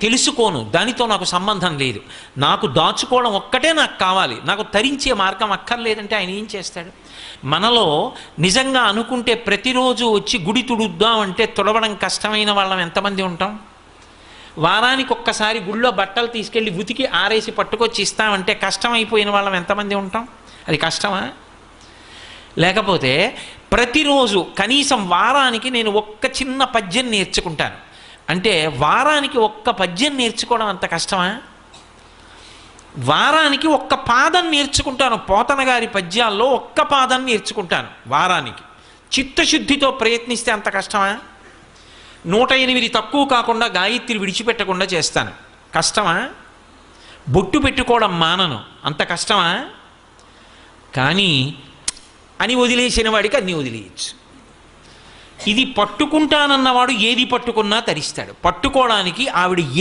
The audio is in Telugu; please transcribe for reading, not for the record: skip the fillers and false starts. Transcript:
తెలుసుకోను, దానితో నాకు సంబంధం లేదు, నాకు దాచుకోవడం ఒక్కటే నాకు కావాలి, నాకు తరించే మార్గం అక్కర్లేదంటే ఆయన ఏం చేస్తాడు? మనలో నిజంగా అనుకుంటే ప్రతిరోజు వచ్చి గుడి తుడుద్దామంటే తుడవడం కష్టమైన వాళ్ళం ఎంతమంది ఉంటాం? వారానికి ఒక్కసారి గుళ్ళో బట్టలు తీసుకెళ్ళి ఉతికి ఆరేసి పట్టుకొచ్చి ఇస్తామంటే కష్టమైపోయిన వాళ్ళం ఎంతమంది ఉంటాం? అది కష్టమా? లేకపోతే ప్రతిరోజు కనీసం వారానికి నేను ఒక్క చిన్న పద్యం నేర్చుకుంటాను అంటే వారానికి ఒక్క పద్యం నేర్చుకోవడం అంత కష్టమా? వారానికి ఒక్క పాదం నేర్చుకుంటాను, పోతన గారి పద్యాల్లో ఒక్క పాదం నేర్చుకుంటాను వారానికి, చిత్తశుద్ధితో ప్రయత్నిస్తే అంత కష్టమా? 108 తక్కువ కాకుండా గాయత్రి విడిచిపెట్టకుండా చేస్తాను, కష్టమా? బొట్టు పెట్టుకోవడం మానను, అంత కష్టమా? కానీ అని వదిలేసిన వాడికి అన్నీ వదిలేయచ్చు. ఇది పట్టుకుంటానన్నవాడు ఏది పట్టుకున్నా తరిస్తాడు. పట్టుకోవడానికి ఆవిడ